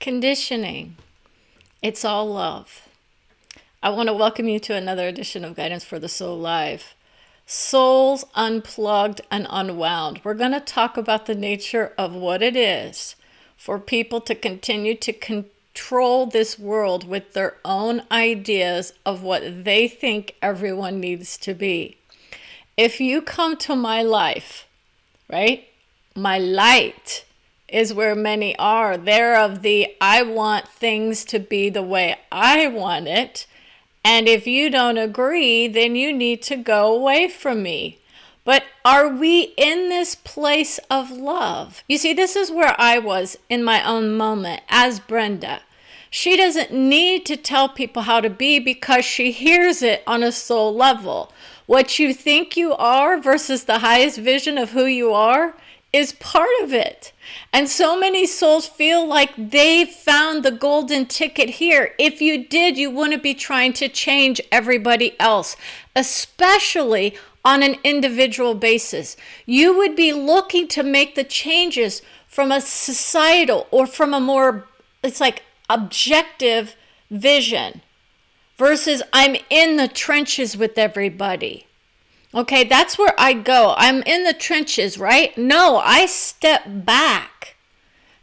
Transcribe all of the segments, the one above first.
Conditioning. It's all love. I want to welcome you to another edition of Guidance for the Soul Live. Souls unplugged and unwound. We're going to talk about the nature of what it is for people to continue to control this world with their own ideas of what they think everyone needs to be. If you come to my life, right? My light is where many are. They're of the I want things to be the way I want it. And if you don't agree, then you need to go away from me. But are we in this place of love? You see, this is where I was in my own moment as Brenda. She doesn't need to tell people how to be because she hears it on a soul level. What you think you are versus the highest vision of who you are is part of it. And so many souls feel like they've found the golden ticket here. If you did, you wouldn't be trying to change everybody else, especially on an individual basis. You would be looking to make the changes from a societal or from a more, it's like objective vision versus I'm in the trenches with everybody. Okay, that's where I go. I'm in the trenches, right? No, I step back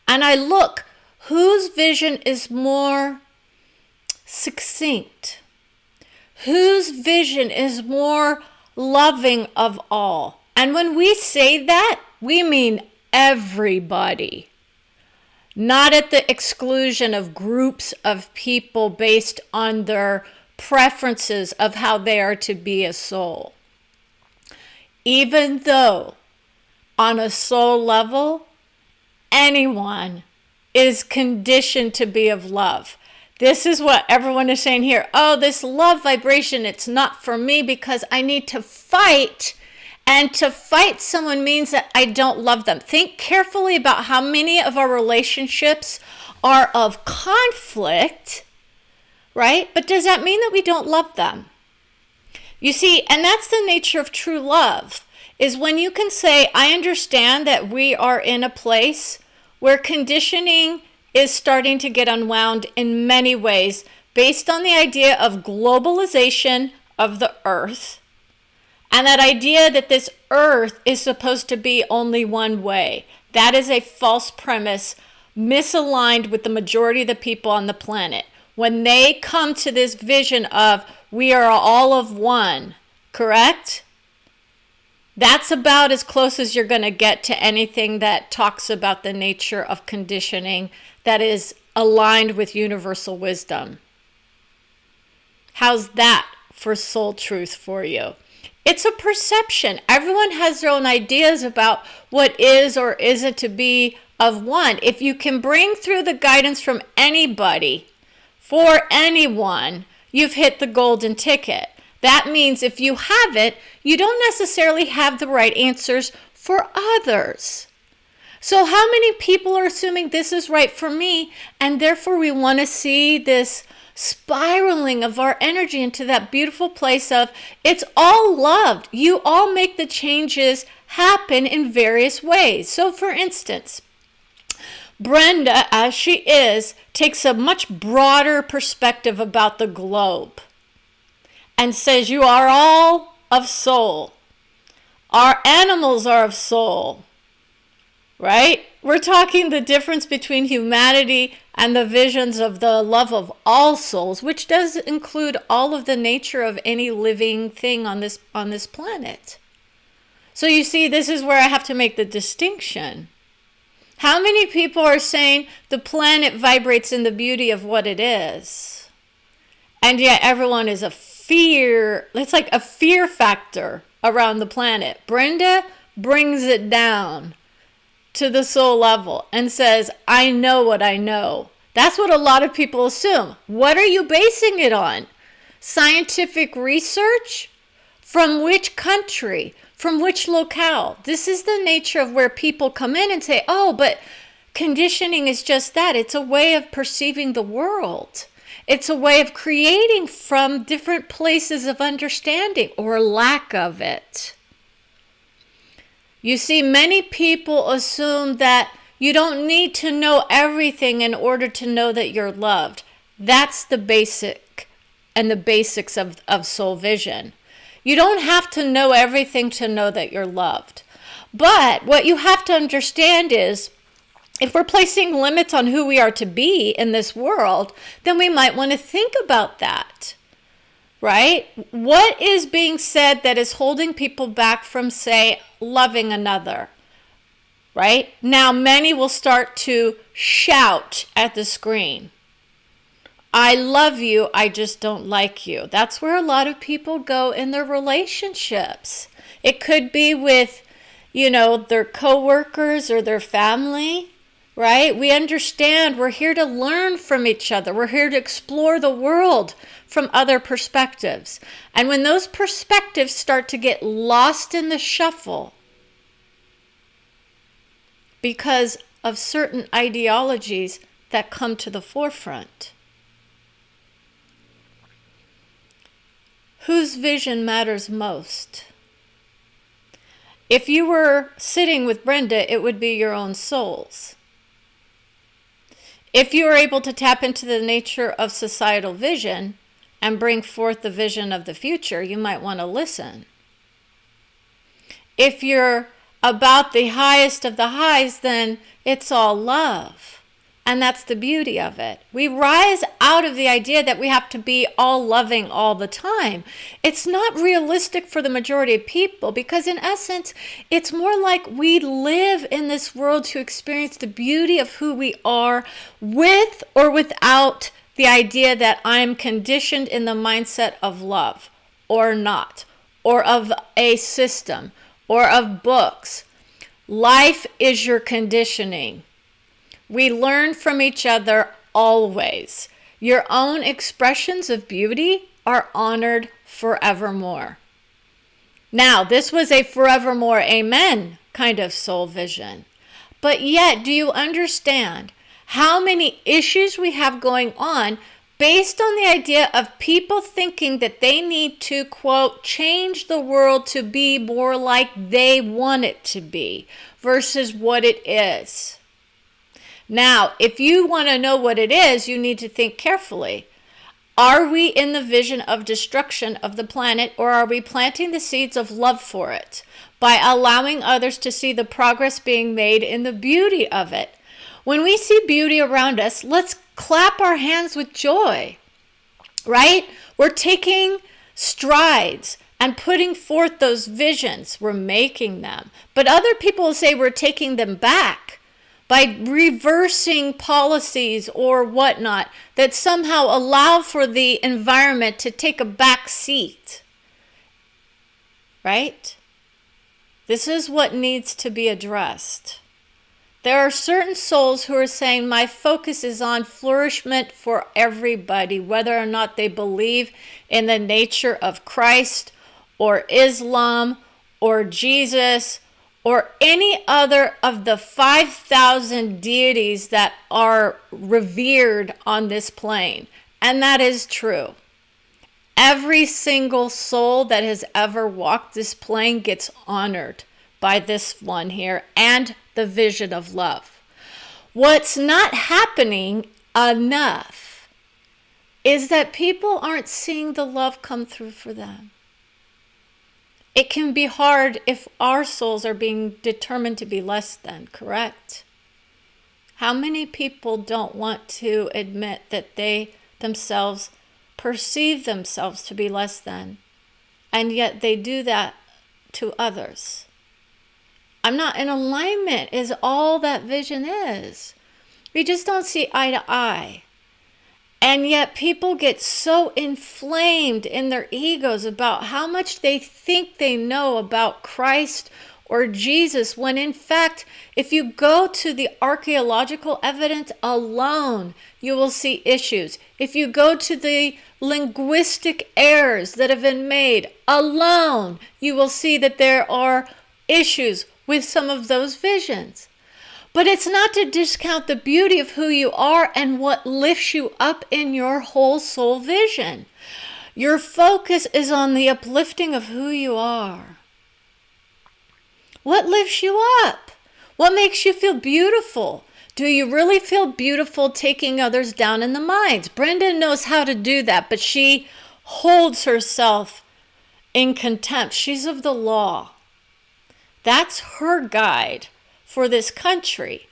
and I look whose vision is more succinct, whose vision is more loving of all. And when we say that, we mean everybody, not at the exclusion of groups of people based on their preferences of how they are to be a soul. Even though on a soul level, anyone is conditioned to be of love. This is what everyone is saying here. Oh, this love vibration, it's not for me because I need to fight. And to fight someone means that I don't love them. Think carefully about how many of our relationships are of conflict, right? But does that mean that we don't love them? You see, and that's the nature of true love, is when you can say, I understand that we are in a place where conditioning is starting to get unwound in many ways based on the idea of globalization of the earth and that idea that this earth is supposed to be only one way. That is a false premise, misaligned with the majority of the people on the planet. When they come to this vision of we are all of one, correct? That's about as close as you're going to get to anything that talks about the nature of conditioning that is aligned with universal wisdom. How's that for soul truth for you? It's a perception. Everyone has their own ideas about what is or isn't to be of one. If you can bring through the guidance from anybody, for anyone, you've hit the golden ticket. That means if you have it, you don't necessarily have the right answers for others. So how many people are assuming this is right for me, and therefore we want to see this spiraling of our energy into that beautiful place of it's all loved. You all make the changes happen in various ways. So for instance, Brenda, as she is, takes a much broader perspective about the globe and says you are all of soul. Our animals are of soul, right? We're talking the difference between humanity and the visions of the love of all souls, which does include all of the nature of any living thing on this planet. So you see, this is where I have to make the distinction. How many people are saying the planet vibrates in the beauty of what it is? And yet everyone is it's like a fear factor around the planet. Brenda brings it down to the soul level and says, I know what I know. That's what a lot of people assume. What are you basing it on? Scientific research? From which country? From which locale? This is the nature of where people come in and say, oh, but conditioning is just that. It's a way of perceiving the world. It's a way of creating from different places of understanding or lack of it. You see, many people assume that You don't need to know everything in order to know that you're loved. That's the basic and the basics of soul vision. You don't have to know everything to know that you're loved. But what you have to understand is, if we're placing limits on who we are to be in this world, then we might want to think about that, right? What is being said that is holding people back from, say, loving another, right? Now, many will start to shout at the screen, I love you, I just don't like you. That's where a lot of people go in their relationships. It could be with, their coworkers or their family, right? We understand we're here to learn from each other. We're here to explore the world from other perspectives. And when those perspectives start to get lost in the shuffle because of certain ideologies that come to the forefront, whose vision matters most? If you were sitting with Brenda, it would be your own soul's. If you are able to tap into the nature of societal vision and bring forth the vision of the future, you might want to listen. If you're about the highest of the highs, then it's all love. And that's the beauty of it. We rise out of the idea that we have to be all loving all the time. It's not realistic for the majority of people, because in essence, it's more like we live in this world to experience the beauty of who we are, with or without the idea that I'm conditioned in the mindset of love or not, or of a system, or of books. Life is your conditioning. We learn from each other always. Your own expressions of beauty are honored forevermore. Now, this was a forevermore amen kind of soul vision. But yet, do you understand how many issues we have going on based on the idea of people thinking that they need to, quote, change the world to be more like they want it to be versus what it is? Now, if you want to know what it is, you need to think carefully. Are we in the vision of destruction of the planet, or are we planting the seeds of love for it by allowing others to see the progress being made in the beauty of it? When we see beauty around us, let's clap our hands with joy, right? We're taking strides and putting forth those visions. We're making them. But other people will say we're taking them back by reversing policies or whatnot that somehow allow for the environment to take a back seat, right? This is what needs to be addressed. There are certain souls who are saying, my focus is on flourishment for everybody, whether or not they believe in the nature of Christ or Islam or Jesus or any other of the 5,000 deities that are revered on this plane. And that is true. Every single soul that has ever walked this plane gets honored by this one here and the vision of love. What's not happening enough is that people aren't seeing the love come through for them. It can be hard if our souls are being determined to be less than, correct? How many people don't want to admit that they themselves perceive themselves to be less than, and yet they do that to others? I'm not in alignment is all that vision is. We just don't see eye to eye. And yet people get so inflamed in their egos about how much they think they know about Christ or Jesus, when in fact, if you go to the archaeological evidence alone, you will see issues. If you go to the linguistic errors that have been made alone, you will see that there are issues with some of those visions. But it's not to discount the beauty of who you are and what lifts you up in your whole soul vision. Your focus is on the uplifting of who you are. What lifts you up? What makes you feel beautiful? Do you really feel beautiful taking others down in the mines? Brenda knows how to do that, but she holds herself in contempt. She's of the law. That's her guide for this country.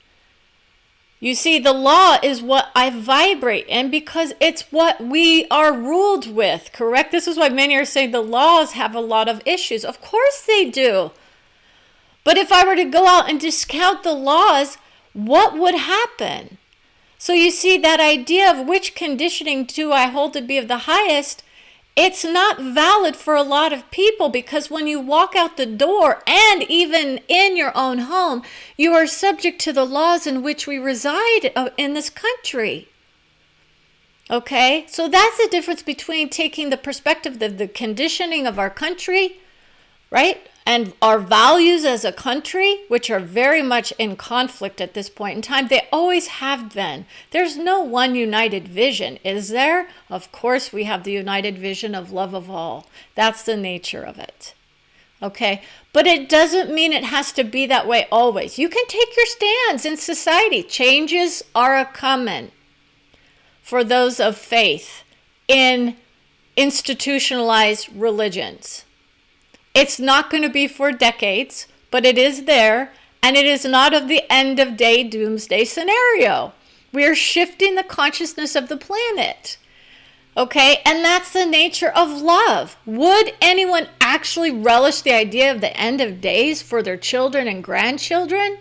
You see, the law is what I vibrate in because it's what we are ruled with, correct? This is why many are saying the laws have a lot of issues. Of course they do. But if I were to go out and discount the laws, what would happen? So you see, that idea of which conditioning do I hold to be of the highest, it's not valid for a lot of people, because when you walk out the door and even in your own home, you are subject to the laws in which we reside in this country. Okay? So that's the difference between taking the perspective of the conditioning of our country, right? And our values as a country, which are very much in conflict at this point in time. They always have been. There's no one united vision, is there? Of course we have the united vision of love of all. That's the nature of it. Okay? But it doesn't mean it has to be that way always. You can take your stands in society. Changes are a-coming for those of faith in institutionalized religions. It's not going to be for decades, but it is there, and it is not of the end of day doomsday scenario. We are shifting the consciousness of the planet. Okay, and that's the nature of love. Would anyone actually relish the idea of the end of days for their children and grandchildren?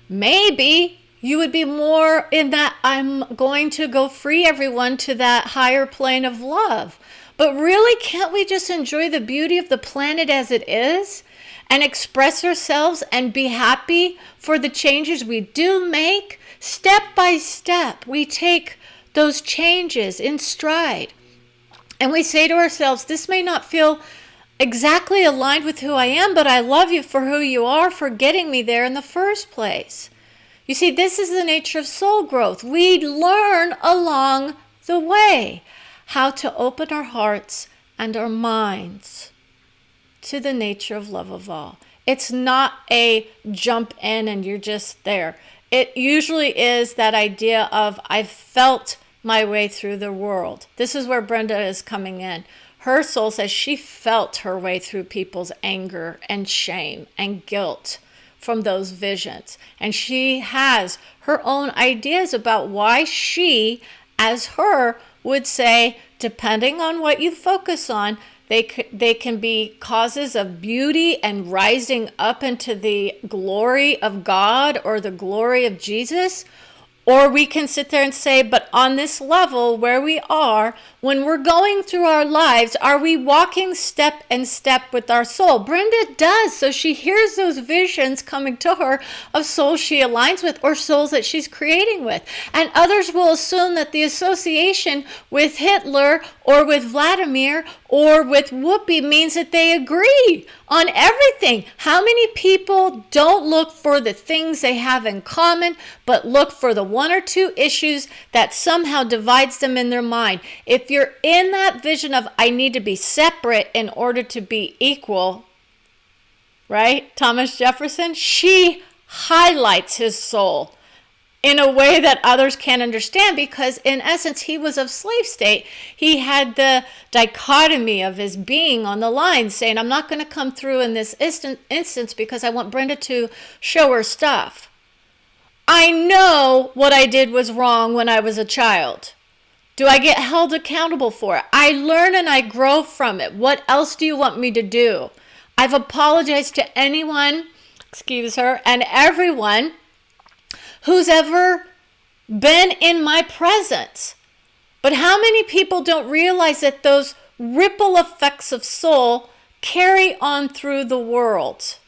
Maybe you would be more in that I'm going to go free everyone to that higher plane of love. But really, can't we just enjoy the beauty of the planet as it is and express ourselves and be happy for the changes we do make? Step by step, we take those changes in stride. And we say to ourselves, this may not feel exactly aligned with who I am, but I love you for who you are, for getting me there in the first place. You see, this is the nature of soul growth. We learn along the way how to open our hearts and our minds to the nature of love of all. It's not a jump in and you're just there. It usually is that idea of I've felt my way through the world. This is where Brenda is coming in. Her soul says she felt her way through people's anger and shame and guilt from those visions. And she has her own ideas about why she, as her, would say, depending on what you focus on, they can be causes of beauty and rising up into the glory of God or the glory of Jesus. Or we can sit there and say, but on this level where we are, when we're going through our lives, are we walking step and step with our soul? Brenda does. So she hears those visions coming to her of souls she aligns with or souls that she's creating with. And others will assume that the association with Hitler or with Vladimir or with Whoopi means that they agree on everything. How many people don't look for the things they have in common, but look for the one or two issues that somehow divides them in their mind? If you're in that vision of I need to be separate in order to be equal, right? Thomas Jefferson, she highlights his soul in a way that others can't understand, because in essence he was of slave state. He had the dichotomy of his being on the line saying, I'm not going to come through in this instance because I want Brenda to show her stuff. I know what I did was wrong when I was a child. Do I get held accountable for it? I learn and I grow from it. What else do you want me to do? I've apologized to anyone, excuse her, and everyone who's ever been in my presence. But how many people don't realize that those ripple effects of soul carry on through the world?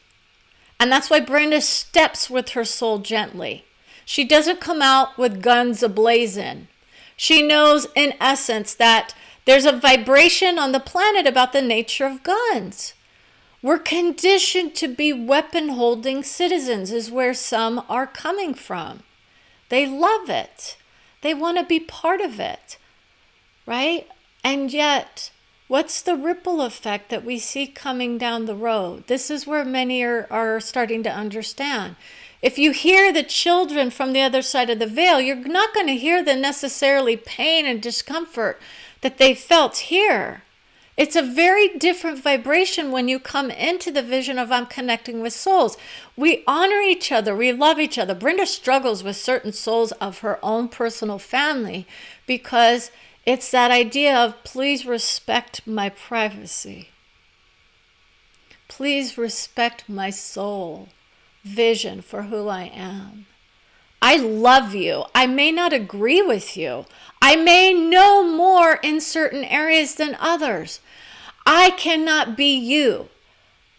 And that's why Brenda steps with her soul gently. She doesn't come out with guns ablazing. She knows in essence that there's a vibration on the planet about the nature of guns. We're conditioned to be weapon-holding citizens is where some are coming from. They love it. They want to be part of it, right? And yet, what's the ripple effect that we see coming down the road? This is where many are starting to understand. If you hear the children from the other side of the veil, you're not going to hear the necessarily pain and discomfort that they felt here. It's a very different vibration when you come into the vision of I'm connecting with souls. We honor each other. We love each other. Brenda struggles with certain souls of her own personal family because it's that idea of please respect my privacy. Please respect my soul vision for who I am. I love you. I may not agree with you. I may know more in certain areas than others. I cannot be you.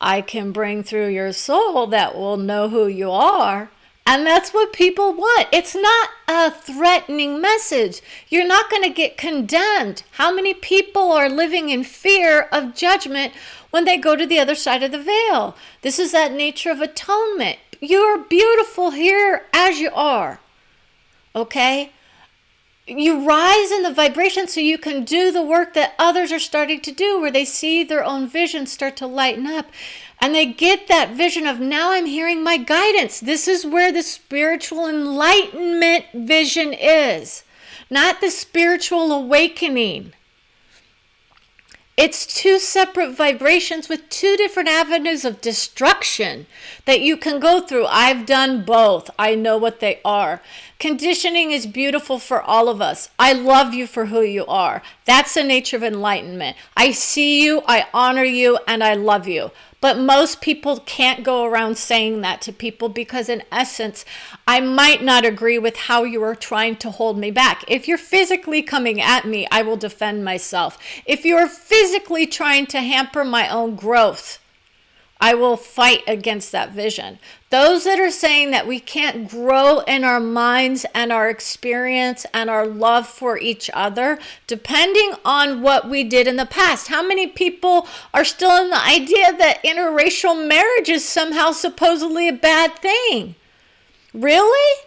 I can bring through your soul that will know who you are. And that's what people want. It's not a threatening message. You're not going to get condemned. How many people are living in fear of judgment when they go to the other side of the veil? This is that nature of atonement. You're beautiful here as you are. Okay? You rise in the vibration so you can do the work that others are starting to do, where they see their own vision start to lighten up. And they get that vision of, now I'm hearing my guidance. This is where the spiritual enlightenment vision is, not the spiritual awakening. It's two separate vibrations with two different avenues of destruction that you can go through. I've done both. I know what they are. Conditioning is beautiful for all of us. I love you for who you are. That's the nature of enlightenment. I see you, I honor you, and I love you. But most people can't go around saying that to people because in essence, I might not agree with how you are trying to hold me back. If you're physically coming at me, I will defend myself. If you're physically trying to hamper my own growth, I will fight against that vision. Those that are saying that we can't grow in our minds and our experience and our love for each other, depending on what we did in the past. How many people are still in the idea that interracial marriage is somehow supposedly a bad thing? Really?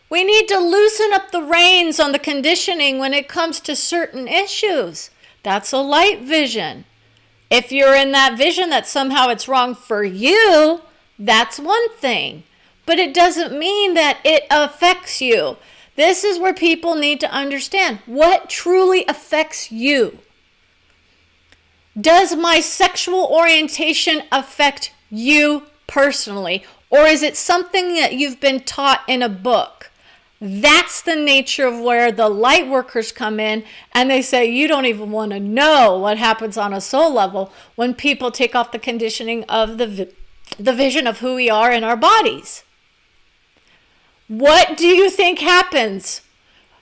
We need to loosen up the reins on the conditioning when it comes to certain issues. That's a light vision. If you're in that vision that somehow it's wrong for you, that's one thing. But it doesn't mean that it affects you. This is where people need to understand what truly affects you. Does my sexual orientation affect you personally? Or is it something that you've been taught in a book? That's the nature of where the light workers come in and they say, you don't even want to know what happens on a soul level when people take off the conditioning of the vision of who we are in our bodies. What do you think happens?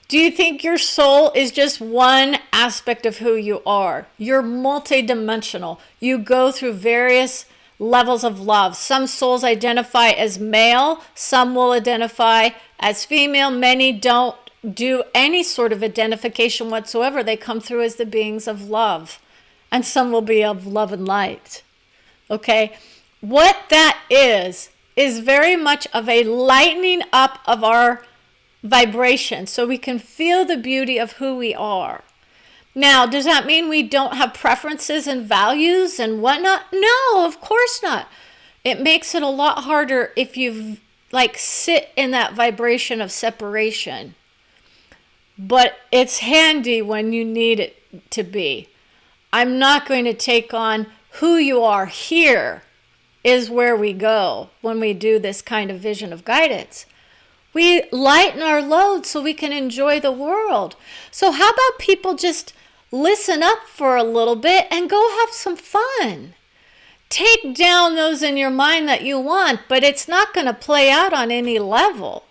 Do you think your soul is just one aspect of who you are? You're multidimensional. You go through various levels of love. Some souls identify as male, some will identify as female. Many don't do any sort of identification whatsoever. They come through as the beings of love, and some will be of love and light. Okay? What that is very much of a lightening up of our vibration so we can feel the beauty of who we are. Now, does that mean we don't have preferences and values and whatnot? No, of course not. It makes it a lot harder if you sit in that vibration of separation. But it's handy when you need it to be. I'm not going to take on who you are. Here is where we go when we do this kind of vision of guidance. We lighten our load so we can enjoy the world. So how about people just listen up for a little bit and go have some fun? Take down those in your mind that you want, but it's not going to play out on any level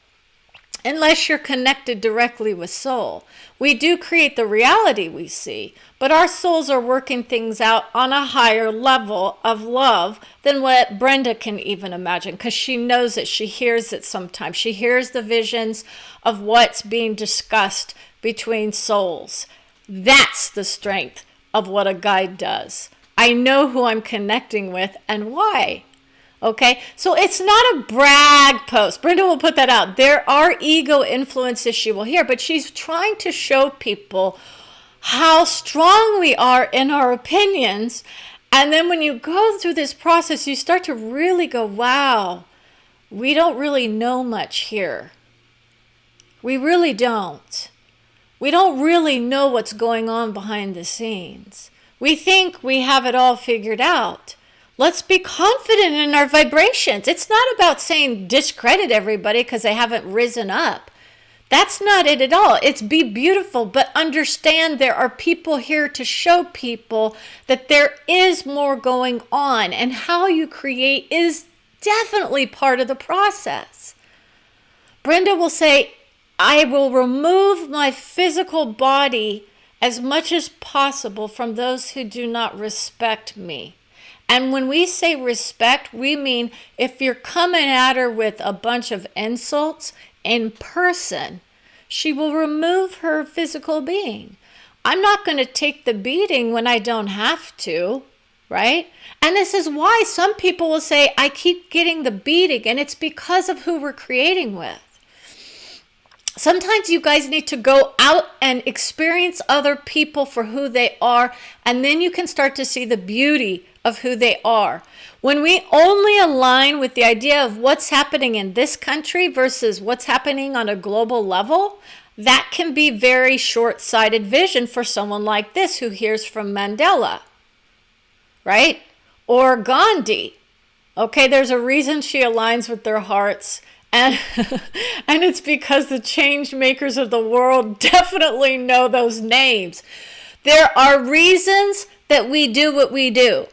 unless you're connected directly with soul. We do create the reality we see, but our souls are working things out on a higher level of love than what Brenda can even imagine, because she knows it. She hears it sometimes. She hears the visions of what's being discussed between souls. That's the strength of what a guide does. I know who I'm connecting with and why. Okay, so it's not a brag post. Brenda will put that out. There are ego influences she will hear, but she's trying to show people how strong we are in our opinions. And then when you go through this process, you start to really go, wow, we don't really know much here. We really don't. We don't really know what's going on behind the scenes. We think we have it all figured out. Let's be confident in our vibrations. It's not about saying discredit everybody because they haven't risen up. That's not it at all. It's be beautiful, but understand there are people here to show people that there is more going on, and how you create is definitely part of the process. Brenda will say, I will remove my physical body as much as possible from those who do not respect me. And when we say respect, we mean if you're coming at her with a bunch of insults in person, she will remove her physical being. I'm not going to take the beating when I don't have to, right? And this is why some people will say, I keep getting the beating, and it's because of who we're creating with. Sometimes you guys need to go out and experience other people for who they are, and then you can start to see the beauty of who they are. When we only align with the idea of what's happening in this country versus what's happening on a global level, that can be very short-sighted vision for someone like this who hears from Mandela, right? Or Gandhi. Okay, there's a reason she aligns with their hearts. And it's because the change makers of the world definitely know those names. There are reasons that we do what we do.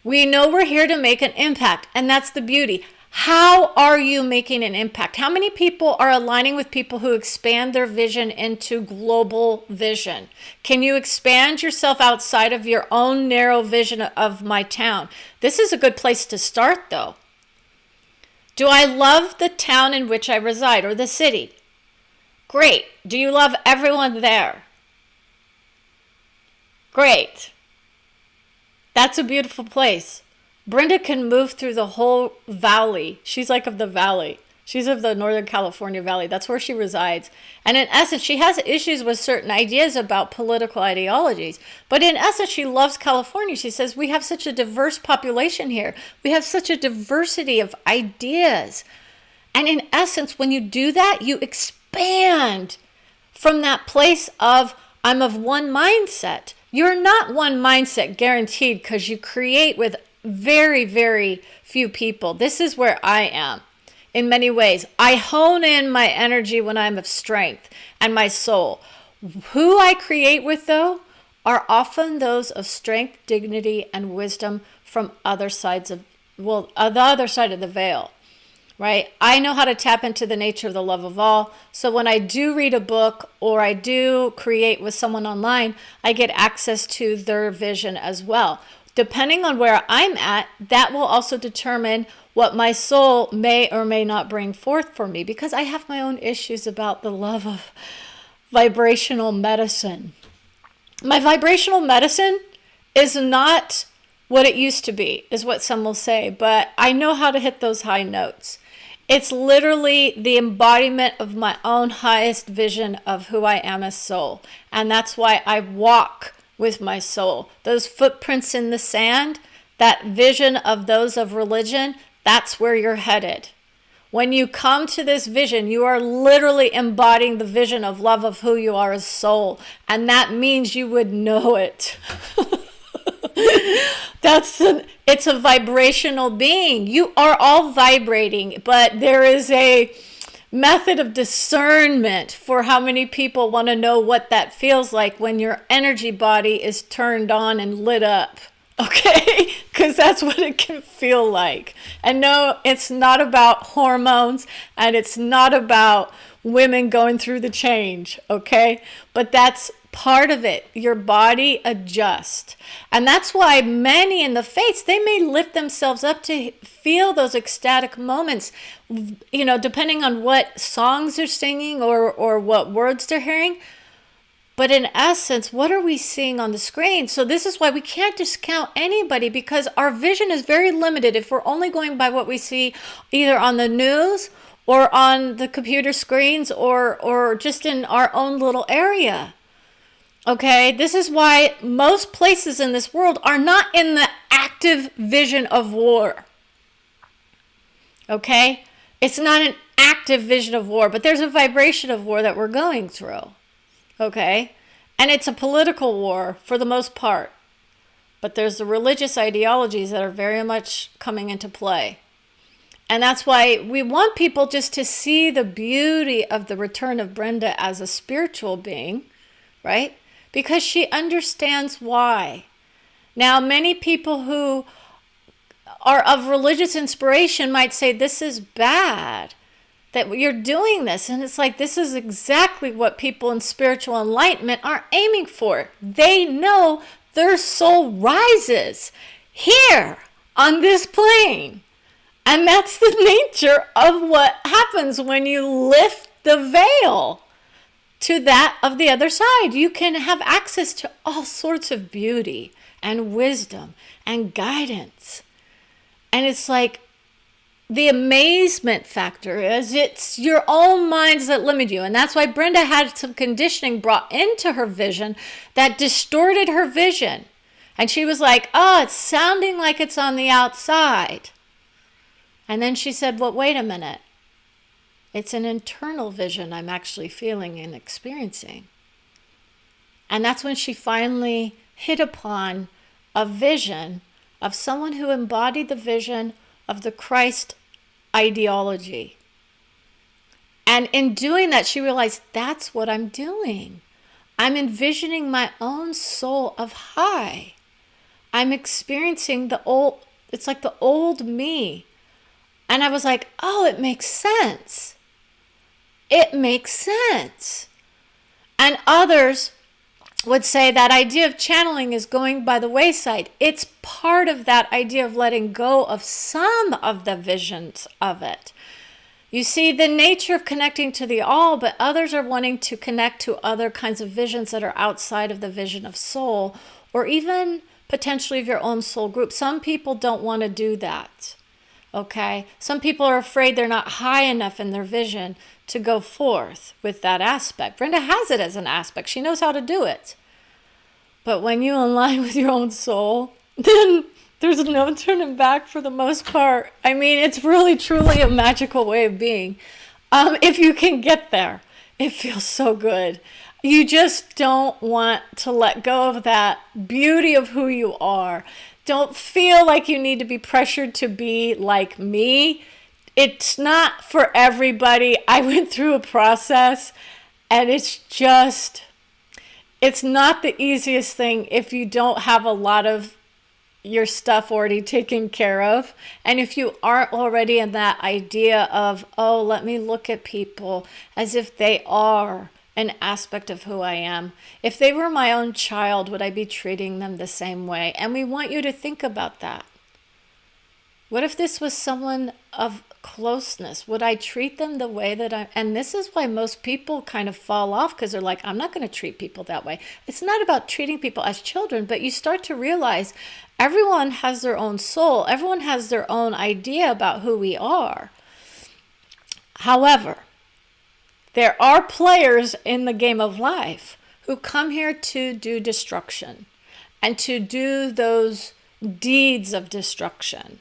We know we're here to make an impact, and that's the beauty. How are you making an impact? How many people are aligning with people who expand their vision into global vision? Can you expand yourself outside of your own narrow vision of my town? This is a good place to start, though. Do I love the town in which I reside, or the city? Great. Do you love everyone there? Great. That's a beautiful place. Brenda can move through the whole valley. She's like of the valley. She's of the Northern California Valley. That's where she resides. And in essence, she has issues with certain ideas about political ideologies. But in essence, she loves California. She says, we have such a diverse population here. We have such a diversity of ideas. And in essence, when you do that, you expand from that place of, I'm of one mindset. You're not one mindset guaranteed, because you create with very, very few people. This is where I am. In many ways, I hone in my energy when I'm of strength and my soul. Who I create with, though, are often those of strength, dignity, and wisdom from other sides of, the other side of the veil, right? I know how to tap into the nature of the love of all. So when I do read a book or I do create with someone online, I get access to their vision as well. Depending on where I'm at, that will also determine what my soul may or may not bring forth for me, because I have my own issues about the love of vibrational medicine. My vibrational medicine is not what it used to be, is what some will say, but I know how to hit those high notes. It's literally the embodiment of my own highest vision of who I am as soul. And that's why I walk with my soul. Those footprints in the sand, that vision of those of religion, that's where you're headed. When you come to this vision, you are literally embodying the vision of love of who you are as soul. And that means you would know it. It's a vibrational being. You are all vibrating, but there is a method of discernment for how many people want to know what that feels like when your energy body is turned on and lit up. Okay, because that's what it can feel like. And no, it's not about hormones, and it's not about women going through the change, okay? But that's part of it. Your body adjusts. And that's why many in the faiths, they may lift themselves up to feel those ecstatic moments, you know, depending on what songs they're singing or what words they're hearing. But in essence, what are we seeing on the screen? So this is why we can't discount anybody, because our vision is very limited if we're only going by what we see either on the news or on the computer screens or just in our own little area. Okay, this is why most places in this world are not in the active vision of war. Okay, It's not an active vision of war, but there's a vibration of war that we're going through. Okay? And it's a political war for the most part. But there's the religious ideologies that are very much coming into play. And that's why we want people just to see the beauty of the return of Brenda as a spiritual being, right? Because she understands why. Now, many people who are of religious inspiration might say, this is bad that you're doing this. And it's like, this is exactly what people in spiritual enlightenment are aiming for. They know their soul rises here on this plane. And that's the nature of what happens when you lift the veil to that of the other side. You can have access to all sorts of beauty and wisdom and guidance. And it's like, the amazement factor is it's your own minds that limit you. And that's why Brenda had some conditioning brought into her vision that distorted her vision. And she was like, oh, it's sounding like it's on the outside. And then she said, well, wait a minute. It's an internal vision I'm actually feeling and experiencing. And that's when she finally hit upon a vision of someone who embodied the vision of the Christ ideology. And in doing that, she realized that's what I'm doing. I'm envisioning my own soul of high. I'm experiencing it's like the old me. And I was like, oh, it makes sense. It makes sense. And others would say that idea of channeling is going by the wayside. It's part of that idea of letting go of some of the visions of it. You see the nature of connecting to the all, but others are wanting to connect to other kinds of visions that are outside of the vision of soul, or even potentially of your own soul group. Some people don't want to do that. Okay? Some people are afraid they're not high enough in their vision to go forth with that aspect. Brenda has it as an aspect. She knows how to do it. But when you align with your own soul, then there's no turning back for the most part. I mean, it's really, truly a magical way of being. If you can get there, it feels so good. You just don't want to let go of that beauty of who you are. Don't feel like you need to be pressured to be like me. It's not for everybody. I went through a process, and it's not the easiest thing if you don't have a lot of your stuff already taken care of. And if you aren't already in that idea of, oh, let me look at people as if they are an aspect of who I am. If they were my own child, would I be treating them the same way? And we want you to think about that. What if this was someone of closeness? Would I treat them the way that and this is why most people kind of fall off, because they're like, I'm not going to treat people that way. It's not about treating people as children, but you start to realize everyone has their own soul. Everyone has their own idea about who we are. However, there are players in the game of life who come here to do destruction and to do those deeds of destruction.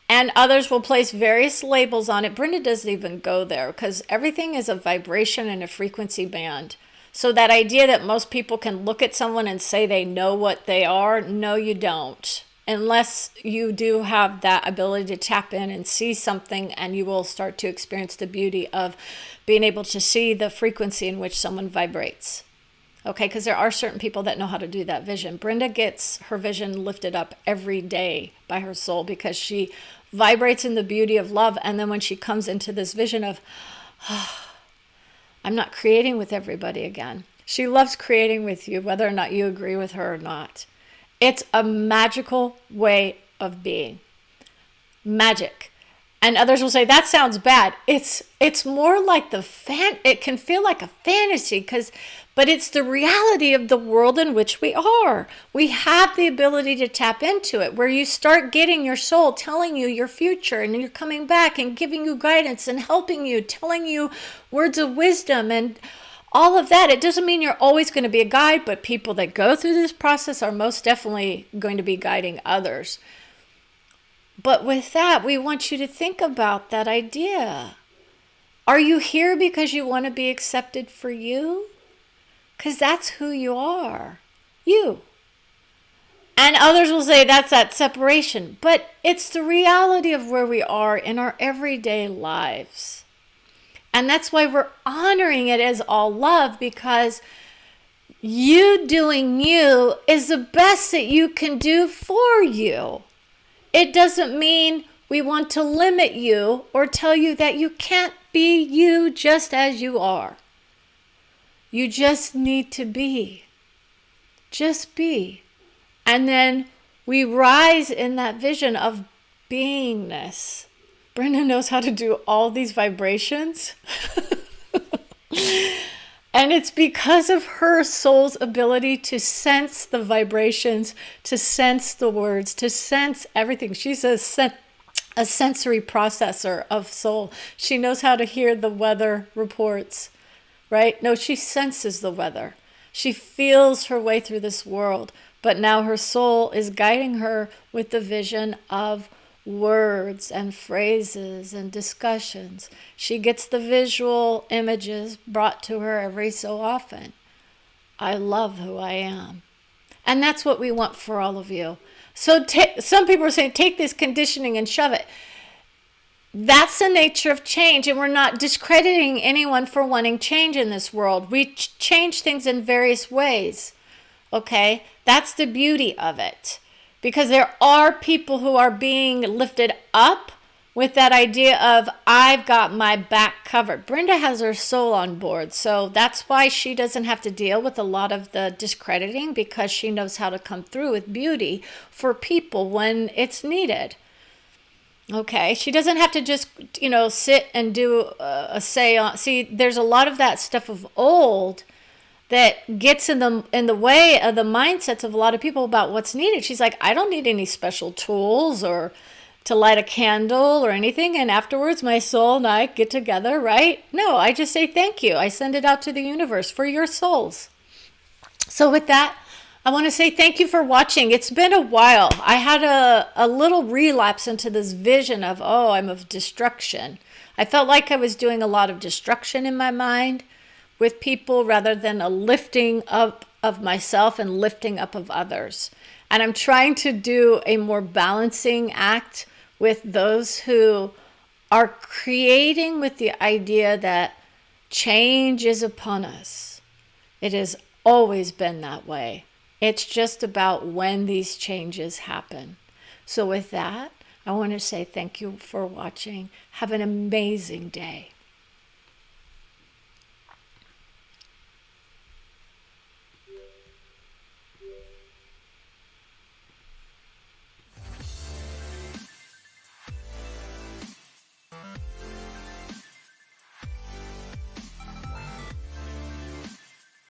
And others will place various labels on it. Brenda doesn't even go there because everything is a vibration and a frequency band. So that idea that most people can look at someone and say they know what they are, no, you don't. Unless you do have that ability to tap in and see something, and you will start to experience the beauty of being able to see the frequency in which someone vibrates. Okay, because there are certain people that know how to do that vision. Brenda gets her vision lifted up every day by her soul because she vibrates in the beauty of love. And then when she comes into this vision of, I'm not creating with everybody again. She loves creating with you, whether or not you agree with her or not. It's a magical way of being. Magic. And others will say, that sounds bad. It's more like it can feel like a fantasy, but it's the reality of the world in which we are. We have the ability to tap into it, where you start getting your soul telling you your future, and you're coming back and giving you guidance and helping you, telling you words of wisdom and all of that. It doesn't mean you're always going to be a guide, but people that go through this process are most definitely going to be guiding others. But with that, we want you to think about that idea. Are you here because you want to be accepted for you? Because that's who you are. You. And others will say that's that separation. But it's the reality of where we are in our everyday lives. And that's why we're honoring it as all love, because you doing you is the best that you can do for you. It doesn't mean we want to limit you or tell you that you can't be you just as you are. You just need to be. Just be. And then we rise in that vision of beingness. Brenda knows how to do all these vibrations. And it's because of her soul's ability to sense the vibrations, to sense the words, to sense everything. She's a sensory processor of soul. She knows how to hear the weather reports, right? No, she senses the weather. She feels her way through this world. But now her soul is guiding her with the vision of words and phrases and discussions. She gets the visual images brought to her every so often. I love who I am. And that's what we want for all of you. So some people are saying, take this conditioning and shove it. That's the nature of change, and we're not discrediting anyone for wanting change in this world. We change things in various ways, okay? That's the beauty of it. Because there are people who are being lifted up with that idea of, I've got my back covered. Brenda has her soul on board, so that's why she doesn't have to deal with a lot of the discrediting, because she knows how to come through with beauty for people when it's needed. Okay, she doesn't have to just, sit and do a seance. See, there's a lot of that stuff of old that gets in the way of the mindsets of a lot of people about what's needed. She's like, I don't need any special tools or to light a candle or anything, and afterwards my soul and I get together, right? No, I just say thank you. I send it out to the universe for your souls. So with that, I want to say thank you for watching. It's been a while. I had a little relapse into this vision of, I'm of destruction. I felt like I was doing a lot of destruction in my mind with people rather than a lifting up of myself and lifting up of others. And I'm trying to do a more balancing act with those who are creating with the idea that change is upon us. It has always been that way. It's just about when these changes happen. So with that, I want to say thank you for watching. Have an amazing day.